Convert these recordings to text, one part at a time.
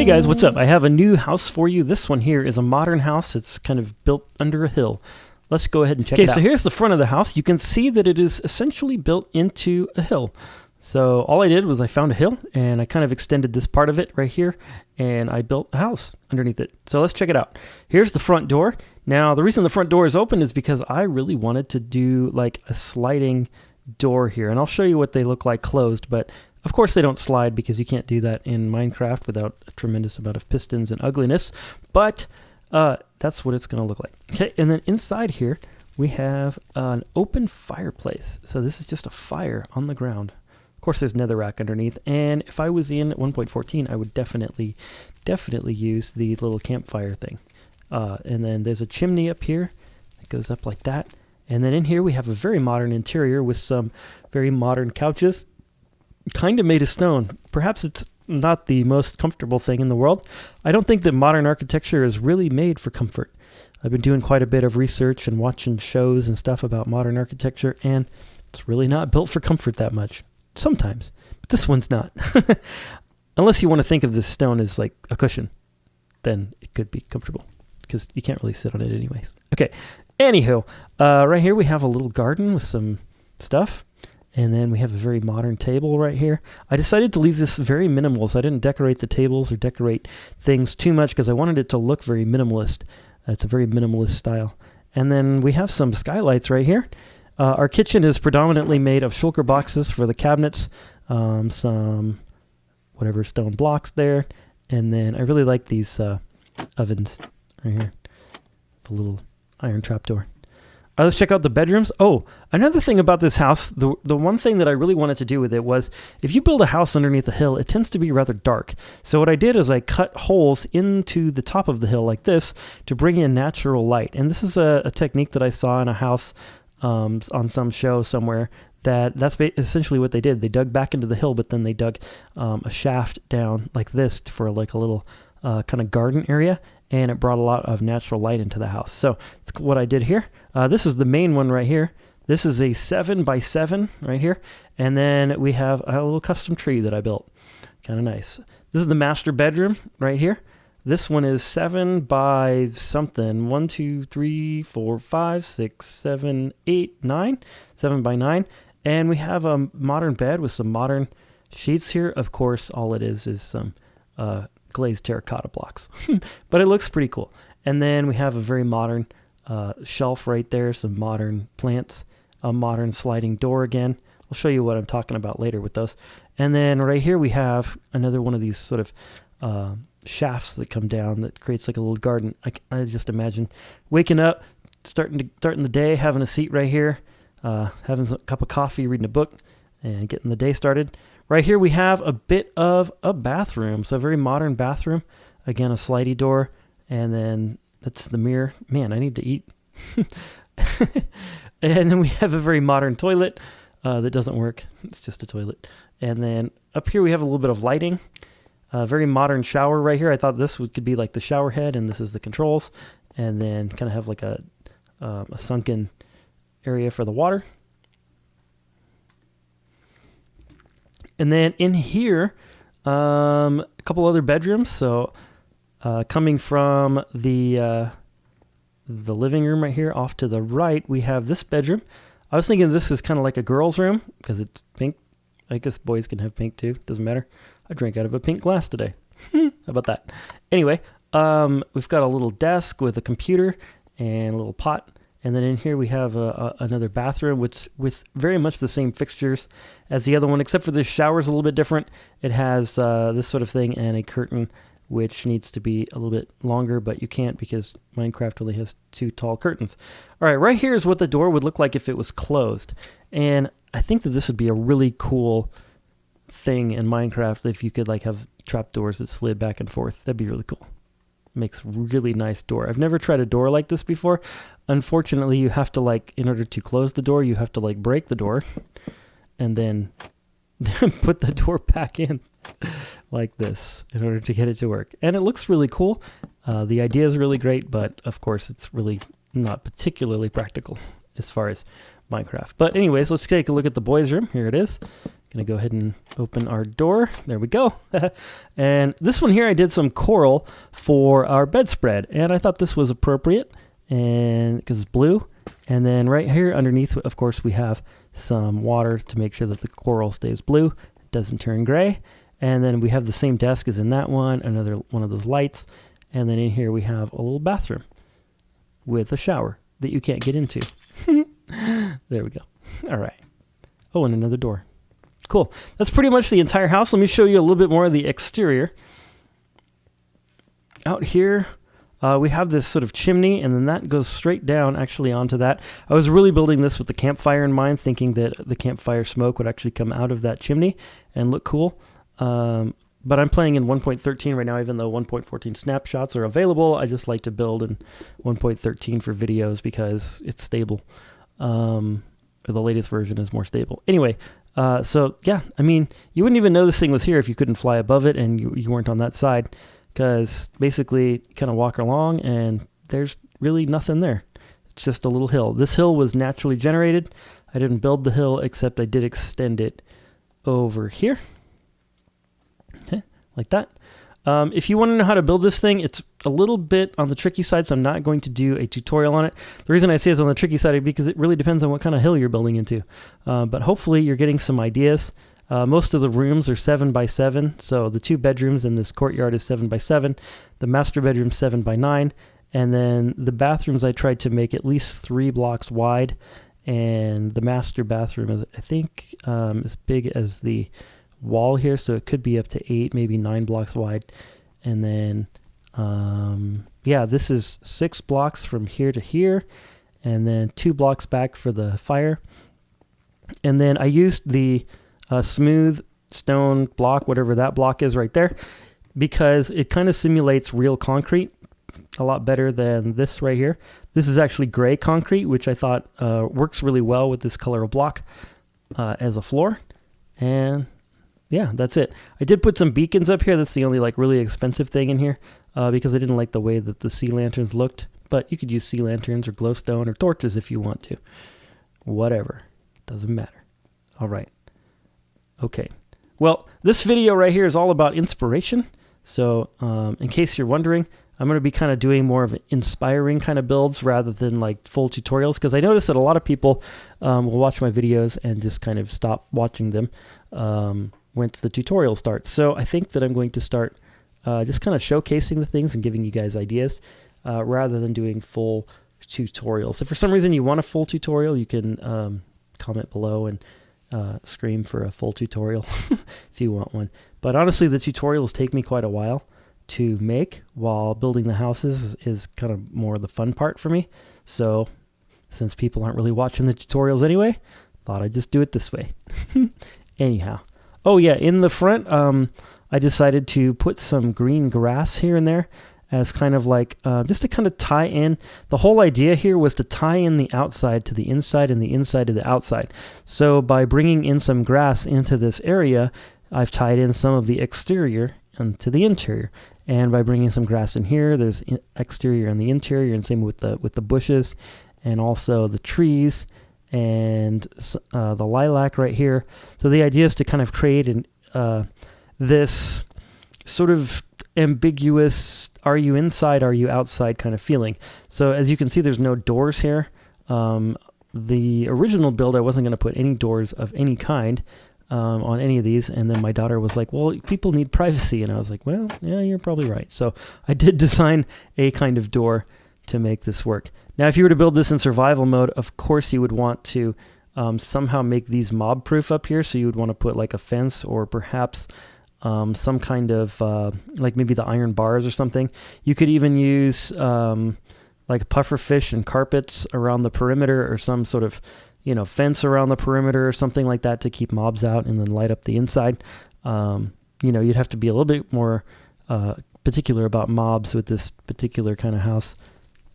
guys, what's up? I have a new house for you. This one here is a modern house. It's kind of built under a hill. Let's go ahead and check it out. Okay, so here's the front of the house. You can see that it is essentially built into a hill. So all I did was I found a hill and I kind of extended this part of it right here and I built a house underneath it. So let's check it out. Here's the front door. Now the reason the front door is open is because I really wanted to do like a sliding door here, and I'll show you what they look like closed, but of course they don't slide because you can't do that in Minecraft without a tremendous amount of pistons and ugliness, but that's what it's going to look like. Okay, and then inside here we have an open fireplace. So this is just a fire on the ground. Of course there's netherrack underneath, and if I was in 1.14 I would definitely use the little campfire thing. And then there's a chimney up here that goes up like that. And then in here we have a very modern interior with some very modern couches, kind of made of stone. Perhaps it's not the most comfortable thing in the world. I don't think that modern architecture is really made for comfort. I've been doing quite a bit of research and watching shows and stuff about modern architecture, and it's really not built for comfort that much. Sometimes, but this one's not. Unless you want to think of this stone as like a cushion, then it could be comfortable because you can't really sit on it anyways. Okay, anywho, right here we have a little garden with some stuff. And then we have a very modern table right here. I decided to leave this very minimal, so I didn't decorate the tables or decorate things too much because I wanted it to look very minimalist. It's a very minimalist style. And then we have some skylights right here. Our kitchen is predominantly made of shulker boxes for the cabinets, some whatever stone blocks there. And then I really like these ovens right here. The little iron trapdoor. Let's check out the bedrooms. Oh, another thing about this house, the one thing that I really wanted to do with it was, if you build a house underneath a hill, it tends to be rather dark. So what I did is I cut holes into the top of the hill like this to bring in natural light. And this is a technique that I saw in a house on some show somewhere. That's essentially what they did. They dug back into the hill, but then they dug a shaft down like this for like a little kind of garden area. And it brought a lot of natural light into the house. So that's what I did here. This is the main one right here. This is a 7x7 right here. And then we have a little custom tree that I built. Kind of nice. This is the master bedroom right here. This one is 7 by something. 1, 2, 3, 4, 5, 6, 7, 8, 9. 7 by 9. And we have a modern bed with some modern sheets here. Of course, all it is some glazed terracotta blocks. But it looks pretty cool. And then we have a very modern shelf right there, some modern plants, a modern sliding door again. I'll show you what I'm talking about later with those. And then right here we have another one of these sort of shafts that come down that creates like a little garden. I just imagine waking up, starting the day, having a seat right here, having a cup of coffee, reading a book, and getting the day started. Right here we have a bit of a bathroom, so a very modern bathroom. Again, a slidey door, and then that's the mirror. Man, I need to eat. And then we have a very modern toilet that doesn't work. It's just a toilet. And then up here we have a little bit of lighting. A very modern shower right here. I thought this could be like the shower head, and this is the controls. And then kind of have like a sunken area for the water. And then in here, a couple other bedrooms. So coming from the living room right here off to the right, we have this bedroom. I was thinking this is kind of like a girl's room because it's pink. I guess boys can have pink too. Doesn't matter. I drank out of a pink glass today. How about that? Anyway, we've got a little desk with a computer and a little pot. And then in here we have another bathroom with very much the same fixtures as the other one, except for the shower's a little bit different. It has this sort of thing and a curtain, which needs to be a little bit longer, but you can't because Minecraft only has 2 tall curtains. All right, right here is what the door would look like if it was closed. And I think that this would be a really cool thing in Minecraft if you could like have trapdoors that slid back and forth. That'd be really cool. Makes really nice door. I've never tried a door like this before. Unfortunately, you have to like, in order to close the door, you have to like break the door and then put the door back in like this in order to get it to work. And it looks really cool. The idea is really great, but of course it's really not particularly practical as far as Minecraft. But anyways, let's take a look at the boys' room. Here it is. Gonna go ahead and open our door. There we go. And this one here, I did some coral for our bedspread, and I thought this was appropriate, and because it's blue. And then right here underneath, of course, we have some water to make sure that the coral stays blue, it doesn't turn gray. And then we have the same desk as in that one, another one of those lights. And then in here we have a little bathroom with a shower that you can't get into. There we go. All right. Oh, and another door. Cool. That's pretty much the entire house. Let me show you a little bit more of the exterior. Out here, we have this sort of chimney, and then that goes straight down actually onto that. I was really building this with the campfire in mind, thinking that the campfire smoke would actually come out of that chimney and look cool. But I'm playing in 1.13 right now, even though 1.14 snapshots are available. I just like to build in 1.13 for videos because it's stable. The latest version is more stable. Anyway, so yeah, I mean, you wouldn't even know this thing was here if you couldn't fly above it and you weren't on that side, because basically you kind of walk along and there's really nothing there. It's just a little hill. This hill was naturally generated. I didn't build the hill, except I did extend it over here. Okay, like that. If you want to know how to build this thing, it's a little bit on the tricky side, so I'm not going to do a tutorial on it. The reason I say it's on the tricky side is because it really depends on what kind of hill you're building into. But hopefully you're getting some ideas. Most of the rooms are 7 by 7, so the 2 bedrooms in this courtyard is 7 by 7. The master bedroom 7 by 9, and then the bathrooms I tried to make at least 3 blocks wide, and the master bathroom is, I think, as big as the wall here, so it could be up to 8, maybe 9 blocks wide. And then yeah, this is 6 blocks from here to here, and then 2 blocks back for the fire. And then I used the smooth stone block, whatever that block is right there, because it kind of simulates real concrete a lot better than this right here. This is actually gray concrete, which I thought works really well with this color of block as a floor. And yeah, that's it. I did put some beacons up here. That's the only like really expensive thing in here because I didn't like the way that the sea lanterns looked. But you could use sea lanterns or glowstone or torches if you want to. Whatever. Doesn't matter. All right. Okay. Well, this video right here is all about inspiration. So in case you're wondering, I'm going to be kind of doing more of inspiring kind of builds rather than like full tutorials, because I noticed that a lot of people will watch my videos and just kind of stop watching them once the tutorial starts. So I think that I'm going to start just kind of showcasing the things and giving you guys ideas rather than doing full tutorials. If for some reason you want a full tutorial, you can comment below and scream for a full tutorial if you want one. But honestly, the tutorials take me quite a while to make, while building the houses is kind of more the fun part for me. So since people aren't really watching the tutorials anyway, thought I'd just do it this way. Anyhow. Oh yeah, in the front, I decided to put some green grass here and there as kind of like, just to kind of tie in. The whole idea here was to tie in the outside to the inside and the inside to the outside. So by bringing in some grass into this area, I've tied in some of the exterior into the interior. And by bringing some grass in here, there's exterior and the interior, and same with the bushes, and also the trees, and the lilac right here. So the idea is to kind of create this sort of ambiguous, are you inside, are you outside kind of feeling. So as you can see, there's no doors here. The original build, I wasn't going to put any doors of any kind on any of these, and then my daughter was like, well, people need privacy, and I was like, well, yeah, you're probably right. So I did design a kind of door to make this work. Now, if you were to build this in survival mode, of course you would want to somehow make these mob proof up here, so you would want to put like a fence, or perhaps some kind of like maybe the iron bars or something. You could even use like pufferfish and carpets around the perimeter, or some sort of fence around the perimeter or something like that to keep mobs out and then light up the inside. You'd have to be a little bit more particular about mobs with this particular kind of house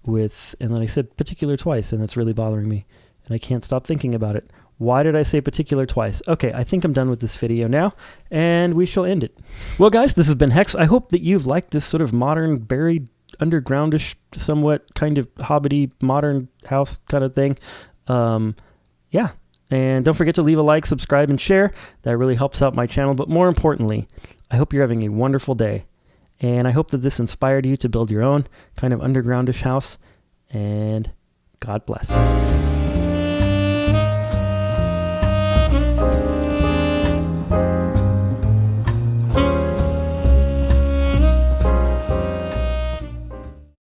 and then I said particular twice, and it's really bothering me, and I can't stop thinking about it. Why did I say particular twice? Okay, I think I'm done with this video now, and we shall end it. Well, guys, this has been Hex. I hope that you've liked this sort of modern, buried, undergroundish, somewhat kind of hobbity, modern house kind of thing. Yeah, And don't forget to leave a like, subscribe, and share. That really helps out my channel. But more importantly, I hope you're having a wonderful day. And I hope that this inspired you to build your own kind of undergroundish house. And God bless.